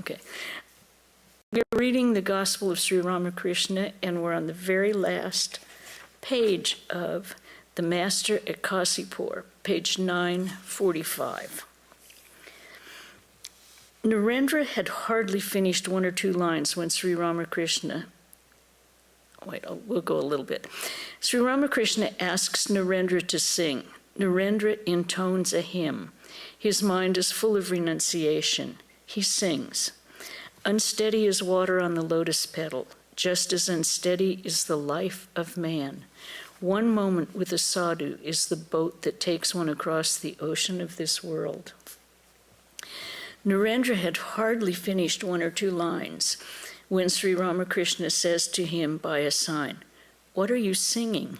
Okay. We're reading the Gospel of Sri Ramakrishna, and we're on the very last page of The Master at Kasipur, page 945. Narendra had hardly finished one or two lines when Sri Ramakrishna... we'll go a little bit. Sri Ramakrishna asks Narendra to sing. Narendra intones a hymn. His mind is full of renunciation. He sings. Unsteady as water on the lotus petal, just as unsteady is the life of man. One moment with a sadhu is the boat that takes one across the ocean of this world. Narendra had hardly finished one or two lines when Sri Ramakrishna says to him by a sign, "What are you singing?"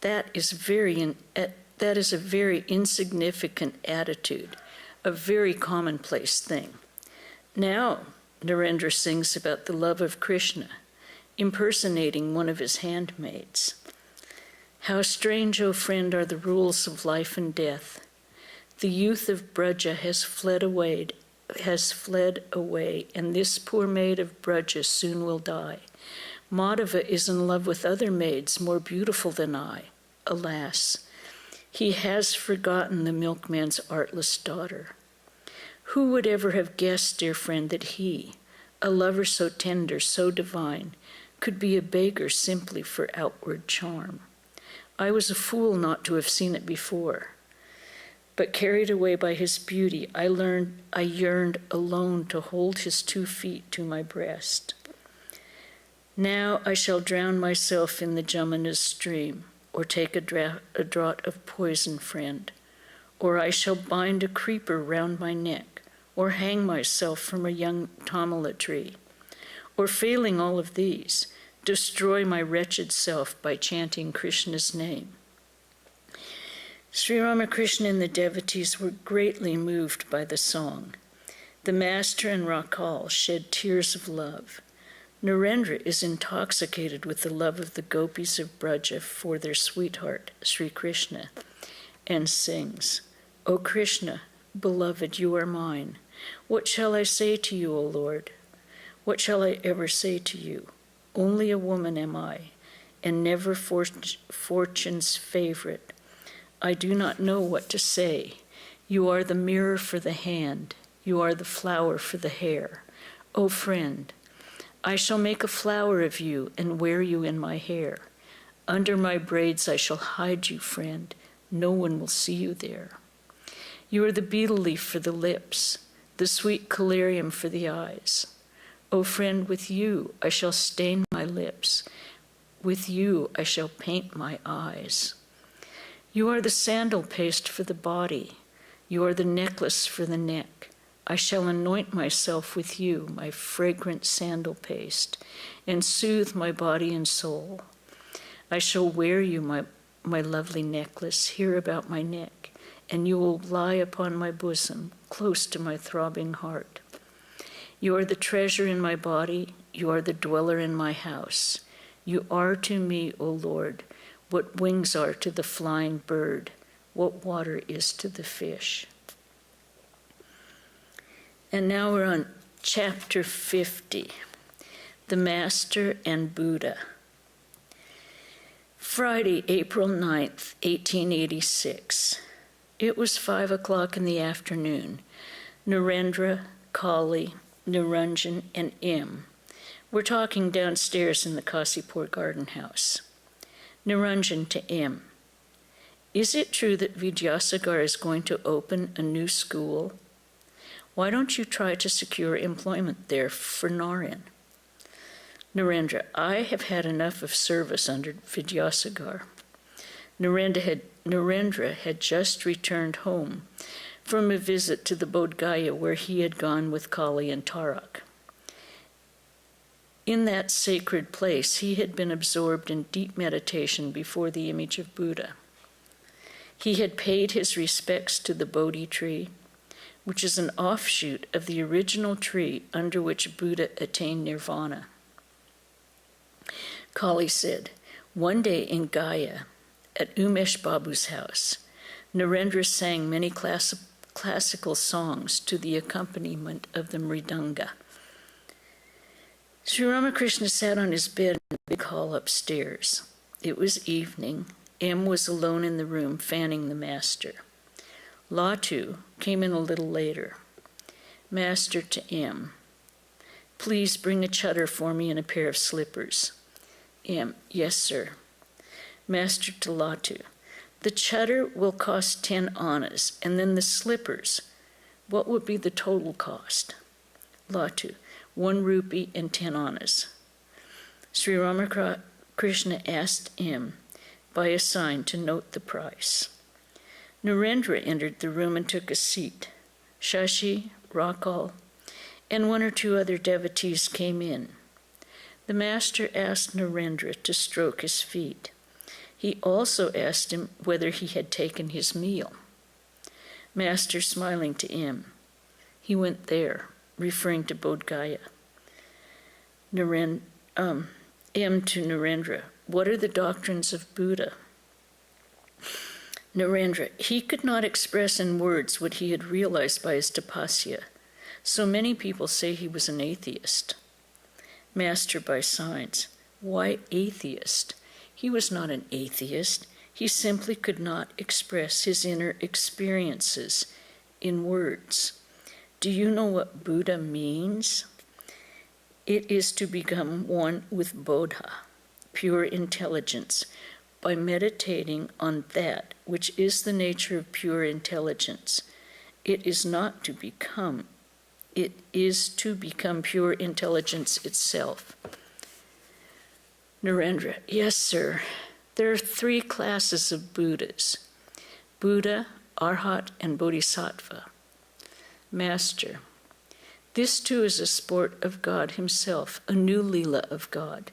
That is a very insignificant attitude, a very commonplace thing. Now, Narendra sings about the love of Krishna, impersonating one of his handmaids. How strange, O friend, are the rules of life and death. The youth of Braja has fled away, and this poor maid of Braja soon will die. Madhava is in love with other maids more beautiful than I. Alas, he has forgotten the milkman's artless daughter. Who would ever have guessed, dear friend, that he, a lover so tender, so divine, could be a beggar simply for outward charm? I was a fool not to have seen it before. But carried away by his beauty, I yearned alone to hold his 2 feet to my breast. Now I shall drown myself in the Jamuna's stream, or take a draught of poison, friend, or I shall bind a creeper round my neck, or hang myself from a young tamala tree, or failing all of these, destroy my wretched self by chanting Krishna's name. Sri Ramakrishna and the devotees were greatly moved by the song. The master and Rakal shed tears of love. Narendra is intoxicated with the love of the gopis of Braja for their sweetheart, Sri Krishna, and sings, O Krishna, beloved, you are mine. What shall I say to you, O Lord? What shall I ever say to you? Only a woman am I, and never fortune's favorite. I do not know what to say. You are the mirror for the hand. You are the flower for the hair. O friend, I shall make a flower of you and wear you in my hair. Under my braids I shall hide you, friend. No one will see you there. You are the betel leaf for the lips, the sweet collyrium for the eyes. O friend, with you I shall stain my lips. With you I shall paint my eyes. You are the sandal paste for the body. You are the necklace for the neck. I shall anoint myself with you, my fragrant sandal paste, and soothe my body and soul. I shall wear you, my lovely necklace, here about my neck, and you will lie upon my bosom, close to my throbbing heart. You are the treasure in my body. You are the dweller in my house. You are to me, O Lord, what wings are to the flying bird, what water is to the fish. And now we're on chapter 50, The Master and Buddha. Friday, April 9th, 1886. It was 5 o'clock in the afternoon. Narendra, Kali, Niranjan, and M were talking downstairs in the Kasipur garden house. Niranjan to M. Is it true that Vidyasagar is going to open a new school? Why don't you try to secure employment there for Narayan? Narendra, I have had enough of service under Vidyasagar. Narendra had just returned home from a visit to the Bodh Gaya where he had gone with Kali and Tarak. In that sacred place, he had been absorbed in deep meditation before the image of Buddha. He had paid his respects to the Bodhi tree, which is an offshoot of the original tree under which Buddha attained nirvana. Kali said, one day in Gaya, at Umesh Babu's house, Narendra sang many classical songs to the accompaniment of the mridanga. Sri Ramakrishna sat on his bed in the big hall upstairs. It was evening. M was alone in the room, fanning the master. Latu came in a little later. Master to M, please bring a chadar for me and a pair of slippers. M, yes, sir. Master to Latu, the chadar will cost 10 annas, and then the slippers. What would be the total cost? Latu, 1 rupee and 10 annas. Sri Ramakrishna asked M by a sign to note the price. Narendra entered the room and took a seat. Shashi, Rakal, and 1 or 2 other devotees came in. The master asked Narendra to stroke his feet. He also asked him whether he had taken his meal. Master, smiling to M, he went there, referring to Bodh Gaya. M to Narendra, what are the doctrines of Buddha? Narendra, he could not express in words what he had realized by his tapasya. So many people say he was an atheist. Master by signs, why atheist? He was not an atheist. He simply could not express his inner experiences in words. Do you know what Buddha means? It is to become one with Bodha, pure intelligence, by meditating on that which is the nature of pure intelligence. It is not to become, it is to become pure intelligence itself. Narendra, yes, sir. There are 3 classes of Buddhas: Buddha, Arhat, and Bodhisattva. Master, this too is a sport of God himself, a new Leela of God.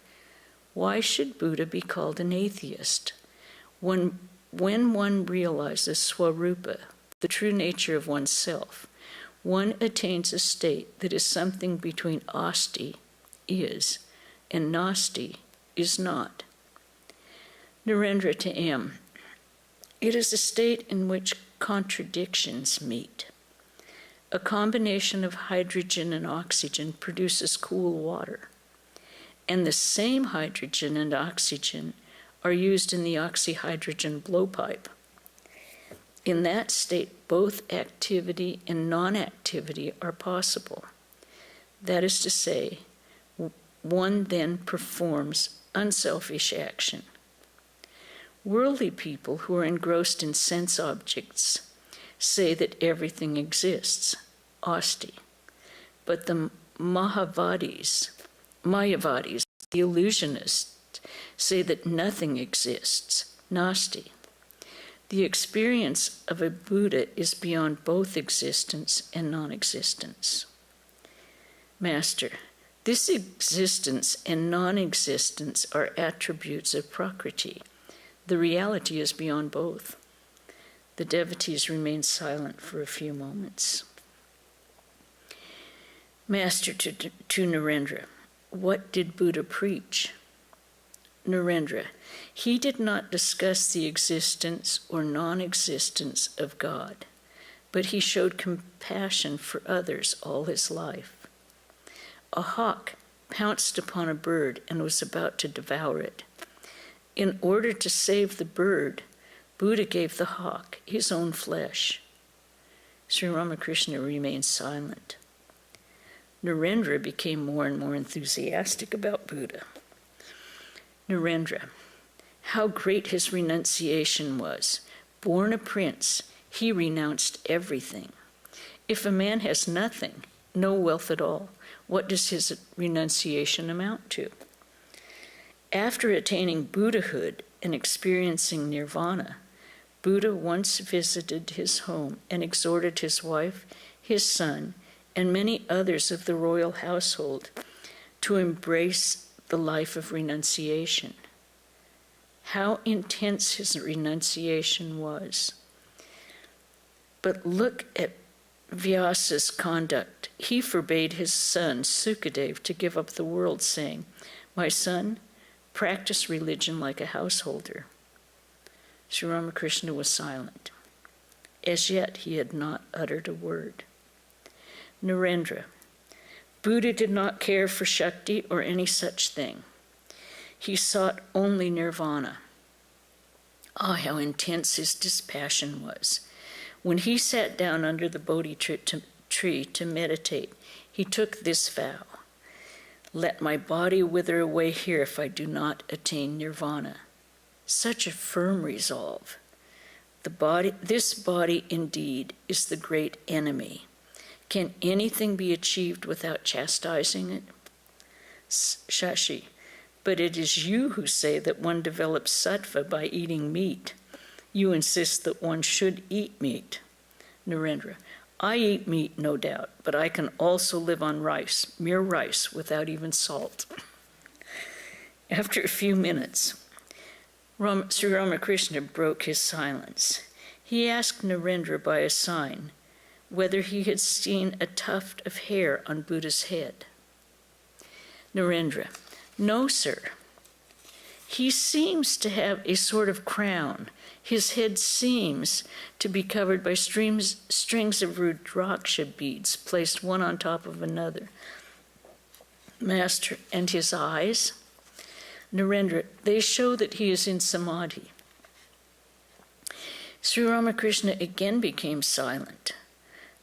Why should Buddha be called an atheist? When one realizes Swarupa, the true nature of oneself, one attains a state that is something between Asti, is, and Nasti, is not. Narendra to M, it is a state in which contradictions meet. A combination of hydrogen and oxygen produces cool water, and the same hydrogen and oxygen are used in the oxyhydrogen blowpipe. In that state, both activity and non-activity are possible. That is to say, one then performs unselfish action. Worldly people who are engrossed in sense objects say that everything exists, asti. But the Mayavadis, the illusionists, say that nothing exists, nasti. The experience of a Buddha is beyond both existence and non-existence. Master, this existence and non-existence are attributes of Prakriti. The reality is beyond both. The devotees remain silent for a few moments. Master to Narendra, what did Buddha preach? Narendra, he did not discuss the existence or non-existence of God, but he showed compassion for others all his life. A hawk pounced upon a bird and was about to devour it. In order to save the bird, Buddha gave the hawk his own flesh. Sri Ramakrishna remained silent. Narendra became more and more enthusiastic about Buddha. Narendra, how great his renunciation was. Born a prince, he renounced everything. If a man has nothing, no wealth at all, what does his renunciation amount to? After attaining Buddhahood and experiencing nirvana, Buddha once visited his home and exhorted his wife, his son, and many others of the royal household to embrace the life of renunciation. How intense his renunciation was. But look at Vyasa's conduct. He forbade his son, Sukadeva, to give up the world, saying, "My son, practice religion like a householder." Sri Ramakrishna was silent. As yet he had not uttered a word. Narendra. Buddha did not care for Shakti or any such thing. He sought only nirvana. Ah, how intense his dispassion was. When he sat down under the Bodhi tree to meditate, he took this vow: let my body wither away here if I do not attain nirvana. Such a firm resolve. This body indeed is the great enemy. Can anything be achieved without chastising it? Shashi, but it is you who say that one develops sattva by eating meat. You insist that one should eat meat. Narendra, I eat meat, no doubt, but I can also live on rice, mere rice, without even salt. After a few minutes, Sri Ramakrishna broke his silence. He asked Narendra by a sign whether he had seen a tuft of hair on Buddha's head. Narendra, no, sir. He seems to have a sort of crown. His head seems to be covered by strings of rudraksha beads placed one on top of another. Master, and his eyes? Narendra, they show that he is in samadhi. Sri Ramakrishna again became silent.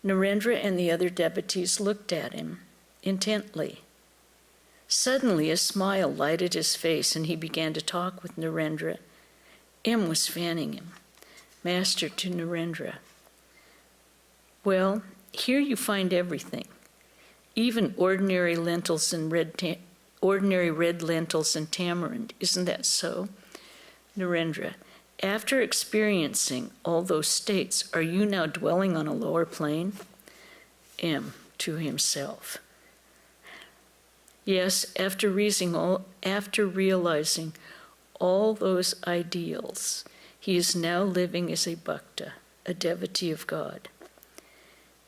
Narendra and the other devotees looked at him intently. Suddenly a smile lighted his face and he began to talk with Narendra. M was fanning him. Master to Narendra. Well, here you find everything, even ordinary lentils and ordinary red lentils and tamarind. Isn't that so? Narendra. After experiencing all those states, are you now dwelling on a lower plane? M to himself. Yes, after realizing all those ideals, he is now living as a bhakta, a devotee of God.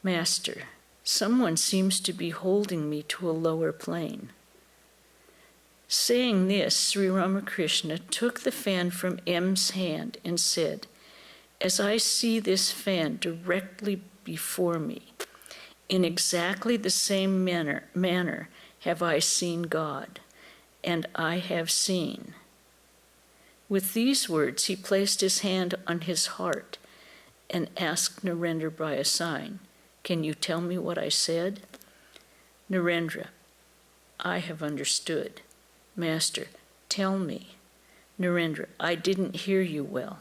Master, someone seems to be holding me to a lower plane. Saying this, Sri Ramakrishna took the fan from M's hand and said, as I see this fan directly before me, in exactly the same manner have I seen God, and I have seen. With these words, he placed his hand on his heart and asked Narendra by a sign, can you tell me what I said? Narendra, I have understood. Master, tell me. Narendra, I didn't hear you well.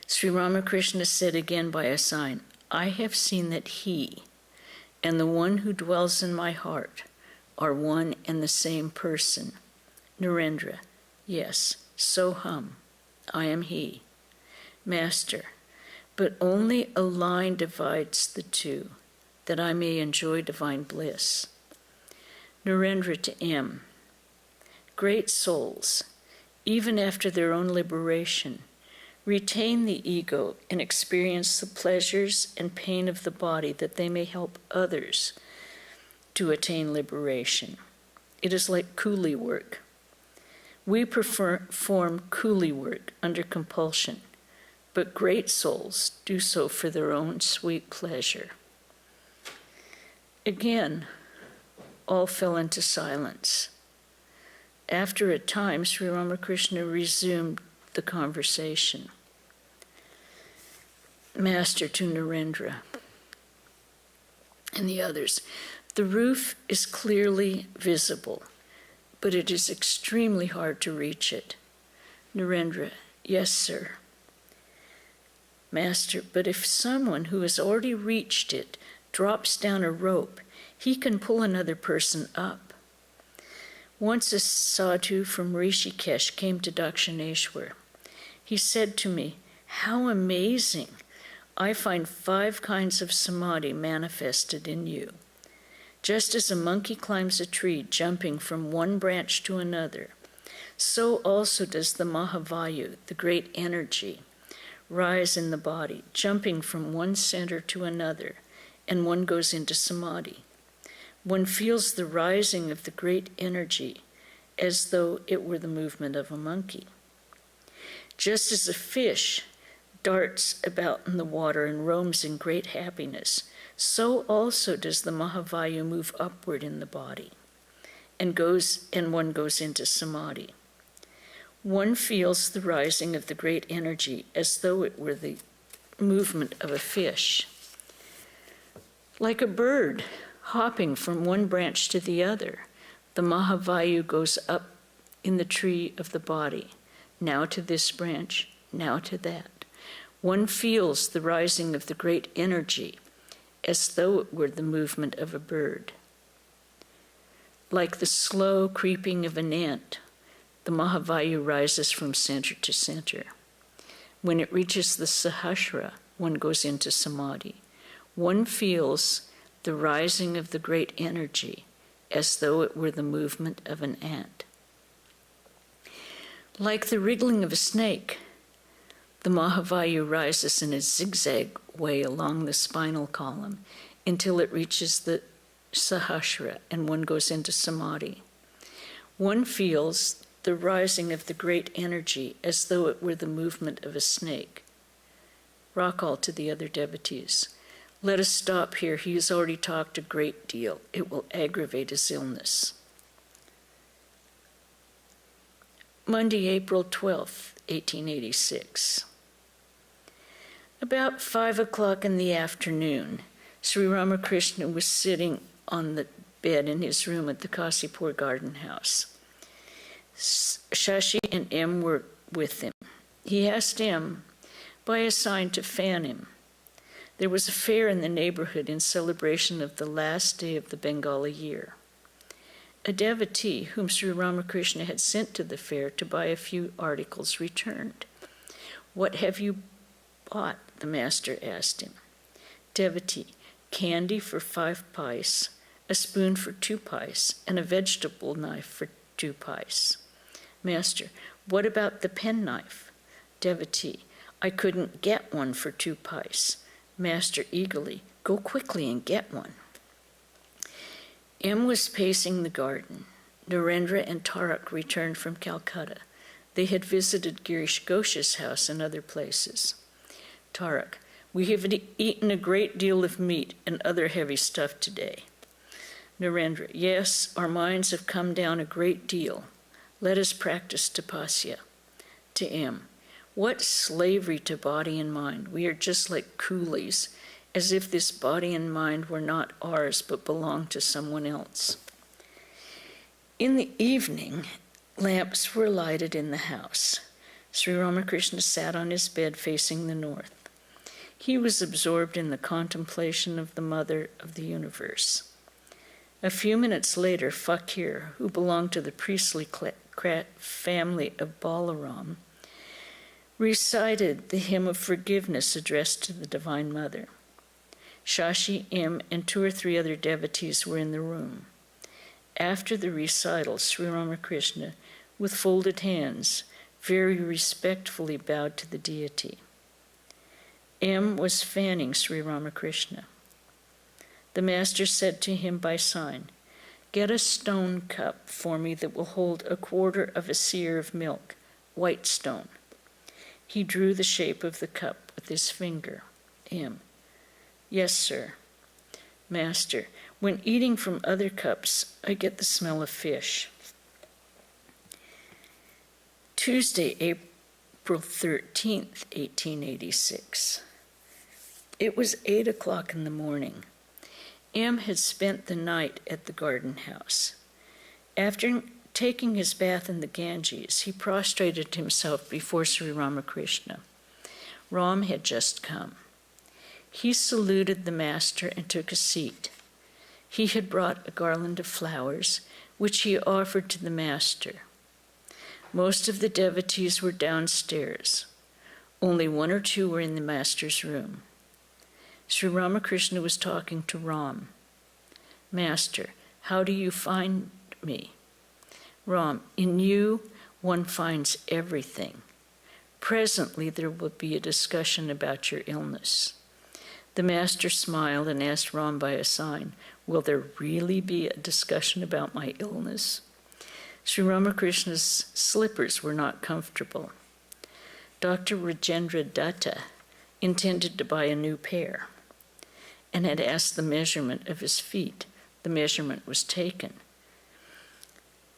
Sri Ramakrishna said again by a sign, I have seen that he and the one who dwells in my heart are one and the same person. Narendra, yes, so hum, I am he. Master, but only a line divides the two, that I may enjoy divine bliss. Narendra to M. Great souls, even after their own liberation, retain the ego and experience the pleasures and pain of the body that they may help others to attain liberation. It is like coolie work. We perform coolie work under compulsion, but great souls do so for their own sweet pleasure. Again, all fell into silence. After a time, Sri Ramakrishna resumed the conversation. Master to Narendra and the others, the roof is clearly visible, but it is extremely hard to reach it. Narendra, yes, sir. Master, but if someone who has already reached it drops down a rope, he can pull another person up. Once a sadhu from Rishikesh came to Dakshineshwar. He said to me, how amazing! I find 5 kinds of samadhi manifested in you. Just as a monkey climbs a tree, jumping from one branch to another, so also does the Mahavayu, the great energy, rise in the body, jumping from one center to another, and one goes into samadhi. One feels the rising of the great energy as though it were the movement of a monkey. Just as a fish darts about in the water and roams in great happiness, so also does the Mahavayu move upward in the body, and one goes into samadhi. One feels the rising of the great energy as though it were the movement of a fish. Like a bird hopping from one branch to the other, the Mahavayu goes up in the tree of the body, now to this branch, now to that. One feels the rising of the great energy as though it were the movement of a bird. Like the slow creeping of an ant, the Mahavayu rises from center to center. When it reaches the Sahasrara, one goes into samadhi. One feels the rising of the great energy as though it were the movement of an ant. Like the wriggling of a snake, the Mahavayu rises in a zigzag way along the spinal column until it reaches the Sahasrara and one goes into samadhi. One feels the rising of the great energy as though it were the movement of a snake. Rakal to the other devotees, let us stop here. He has already talked a great deal. It will aggravate his illness. Monday, April 12th, 1886. About 5 o'clock in the afternoon, Sri Ramakrishna was sitting on the bed in his room at the Kasipur Garden House. Shashi and M were with him. He asked M by a sign to fan him. There was a fair in the neighborhood in celebration of the last day of the Bengali year. A devotee whom Sri Ramakrishna had sent to the fair to buy a few articles returned. What have you bought? The master asked him. Devotee, candy for 5 pice, a spoon for 2 pice, and a vegetable knife for 2 pice. Master, what about the penknife? Devotee, I couldn't get one for 2 pice. Master eagerly, go quickly and get one. M was pacing the garden. Narendra and Tarak returned from Calcutta. They had visited Girish Ghosh's house and other places. Tarak, we have eaten a great deal of meat and other heavy stuff today. Narendra, yes, our minds have come down a great deal. Let us practice tapasya. To M, what slavery to body and mind. We are just like coolies, as if this body and mind were not ours but belonged to someone else. In the evening, lamps were lighted in the house. Sri Ramakrishna sat on his bed facing the north. He was absorbed in the contemplation of the Mother of the Universe. A few minutes later, Fakir, who belonged to the priestly family of Balaram, recited the hymn of forgiveness addressed to the Divine Mother. Shashi, M, and 2 or 3 other devotees were in the room. After the recital, Sri Ramakrishna, with folded hands, very respectfully bowed to the deity. M was fanning Sri Ramakrishna. The master said to him by sign, get a stone cup for me that will hold 1/4 of a seer of milk, white stone. He drew the shape of the cup with his finger. M, yes, sir. Master, when eating from other cups, I get the smell of fish. Tuesday, April 13th, 1886. It was 8 o'clock in the morning. M had spent the night at the garden house. After taking his bath in the Ganges, he prostrated himself before Sri Ramakrishna. Ram had just come. He saluted the master and took a seat. He had brought a garland of flowers, which he offered to the master. Most of the devotees were downstairs. Only 1 or 2 were in the master's room. Sri Ramakrishna was talking to Ram. Master, how do you find me? Ram, in you one finds everything. Presently there will be a discussion about your illness. The master smiled and asked Ram by a sign, will there really be a discussion about my illness? Sri Ramakrishna's slippers were not comfortable. Dr. Rajendra Datta intended to buy a new pair, and had asked the measurement of his feet. The measurement was taken.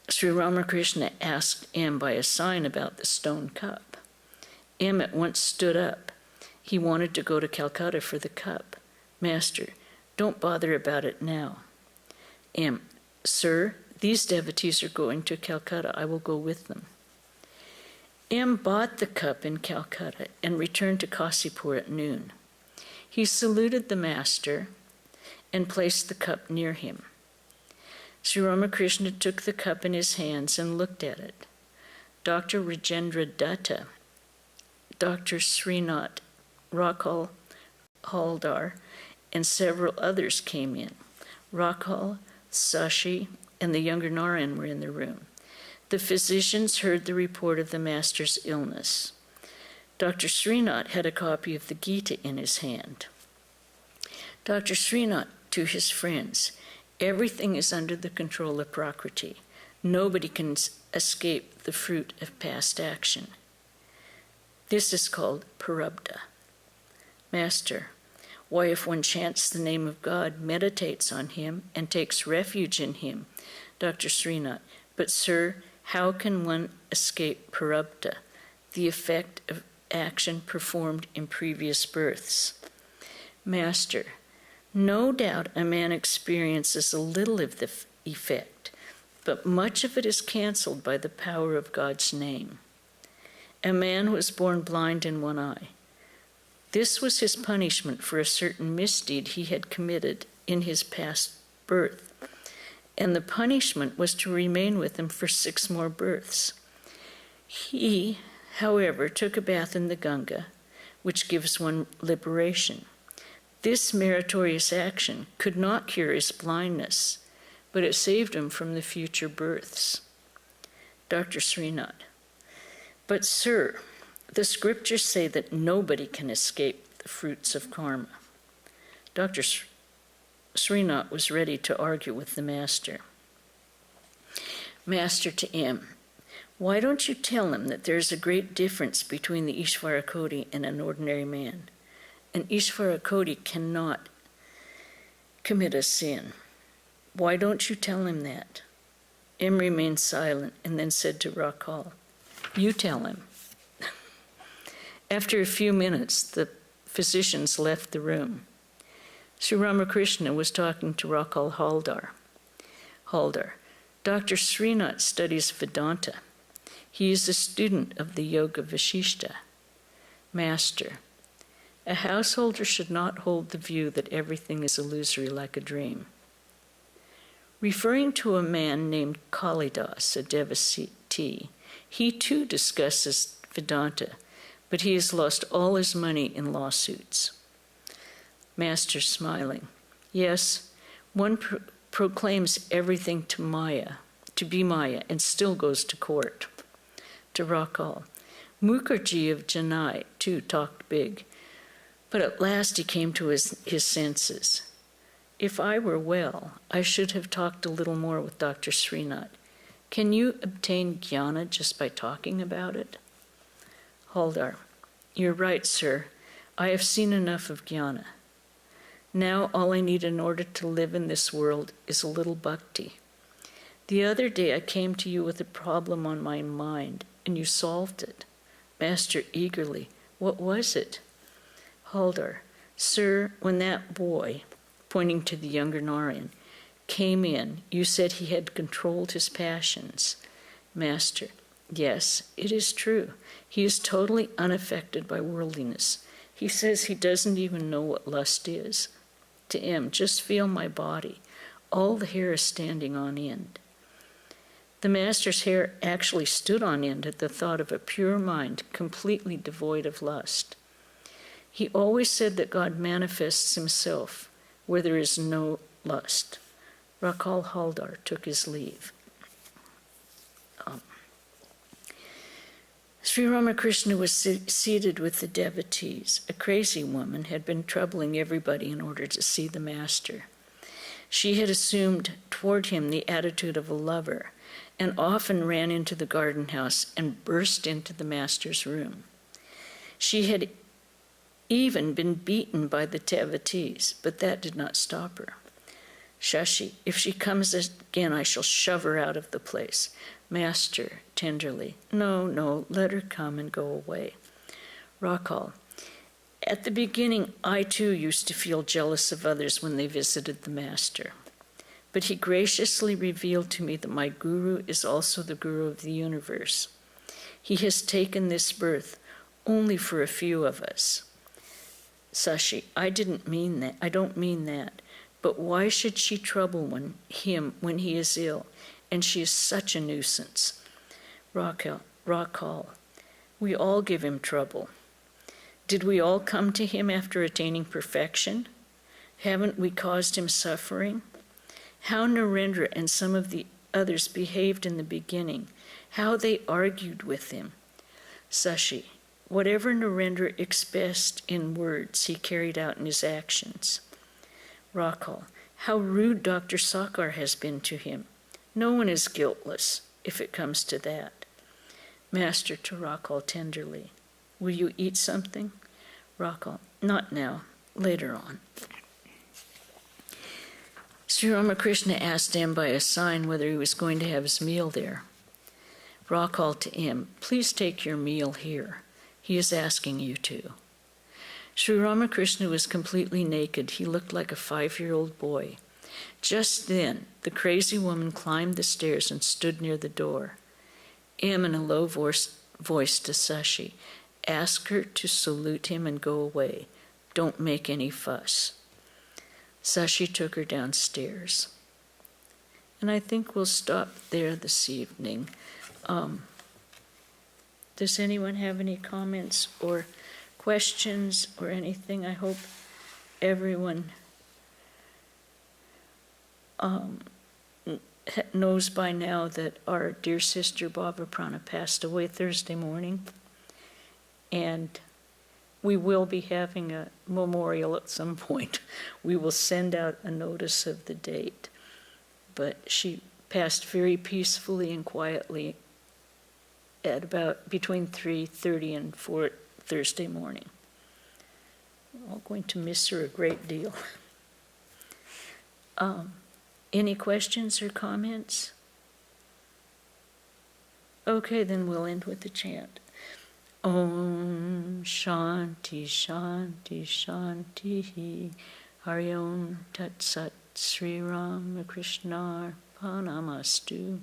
Sri Ramakrishna asked M by a sign about the stone cup. M at once stood up. He wanted to go to Calcutta for the cup. Master, don't bother about it now. M, sir, these devotees are going to Calcutta. I will go with them. M bought the cup in Calcutta and returned to Kasipur at noon. He saluted the master and placed the cup near him. Sri Ramakrishna took the cup in his hands and looked at it. Dr. Rajendra Datta, Dr. Srinath, Rakhal Haldar, and several others came in. Rakhal, Sashi, and the younger Narayan were in the room. The physicians heard the report of the master's illness. Dr. Srinath had a copy of the Gita in his hand. Dr. Srinath to his friends, everything is under the control of Prakriti. Nobody can escape the fruit of past action. This is called Parabdha. Master, why, if one chants the name of God, meditates on him, and takes refuge in him? Dr. Srinath, but sir, how can one escape Parabdha, the effect of action performed in previous births? Master, no doubt a man experiences a little of the effect, but much of it is cancelled by the power of God's name. A man was born blind in one eye. This was his punishment for a certain misdeed he had committed in his past birth, and the punishment was to remain with him for 6 more births. He, however, took a bath in the Ganga, which gives one liberation. This meritorious action could not cure his blindness, but it saved him from the future births. Dr. Srinath, but sir, the scriptures say that nobody can escape the fruits of karma. Dr. Srinath was ready to argue with the master. Master to M, why don't you tell him that there is a great difference between the Ishvarakoti and an ordinary man? An Ishvarakoti cannot commit a sin. Why don't you tell him that? M remained silent and then said to Rakhal, you tell him. After a few minutes, the physicians left the room. Sri Ramakrishna was talking to Rakhal Haldar. Dr. Srinath studies Vedanta. He is a student of the Yoga Vasishta. Master, a householder should not hold the view that everything is illusory like a dream. Referring to a man named Kalidas, a devotee, he too discusses Vedanta, but he has lost all his money in lawsuits. Master smiling, yes, one proclaims everything to be Maya, and still goes to court. To Rakhal, Mukherjee of Chennai too talked big, but at last he came to his senses. If I were well, I should have talked a little more with Dr. Srinath. Can you obtain jnana just by talking about it? Haldar, you're right, sir. I have seen enough of jnana. Now all I need in order to live in this world is a little bhakti. The other day I came to you with a problem on my mind, and you solved it. Master eagerly, what was it? Haldar, sir, when that boy, pointing to the younger Narayan, came in, you said he had controlled his passions. Master, yes, it is true. He is totally unaffected by worldliness. He says he doesn't even know what lust is. To him, just feel my body. All the hair is standing on end. The master's hair actually stood on end at the thought of a pure mind completely devoid of lust. He always said that God manifests himself where there is no lust. Rakhal Haldar took his leave. Sri Ramakrishna was seated with the devotees. A crazy woman had been troubling everybody in order to see the master. She had assumed toward him the attitude of a lover and often ran into the garden house and burst into the master's room. She had even been beaten by the devotees, but that did not stop her. Shashi, if she comes again, I shall shove her out of the place. Master, tenderly, no, let her come and go away. Rakal, at the beginning, I too used to feel jealous of others when they visited the Master. But he graciously revealed to me that my Guru is also the Guru of the universe. He has taken this birth only for a few of us. Sashi, I don't mean that. But why should she trouble him when he is ill? And she is such a nuisance. Rakal, we all give him trouble. Did we all come to him after attaining perfection? Haven't we caused him suffering? How Narendra and some of the others behaved in the beginning, how they argued with him. Sashi, whatever Narendra expressed in words, he carried out in his actions. Rakal, how rude Dr. Sakar has been to him. No one is guiltless, if it comes to that. Master, to Rakal tenderly, will you eat something? Rakal, not now, later on. Sri Ramakrishna asked M by a sign whether he was going to have his meal there. Rakal to M, please take your meal here. He is asking you to. Sri Ramakrishna was completely naked. He looked like a 5-year-old boy. Just then, the crazy woman climbed the stairs and stood near the door. M, in a low voice to Sashi, ask her to salute him and go away. Don't make any fuss. Sashi took her downstairs. And I think we'll stop there this evening. Does anyone have any comments or questions or anything? I hope everyone knows by now that our dear sister Baba Prana passed away Thursday morning. And we will be having a memorial at some point. We will send out a notice of the date. But she passed very peacefully and quietly at about between 3:30 and 4 Thursday morning. We're all going to miss her a great deal. Any questions or comments? Okay, then we'll end with the chant. Om Shanti Shanti Shanti Hari Om Tat Sat Sri Ramakrishna Arpanamastu.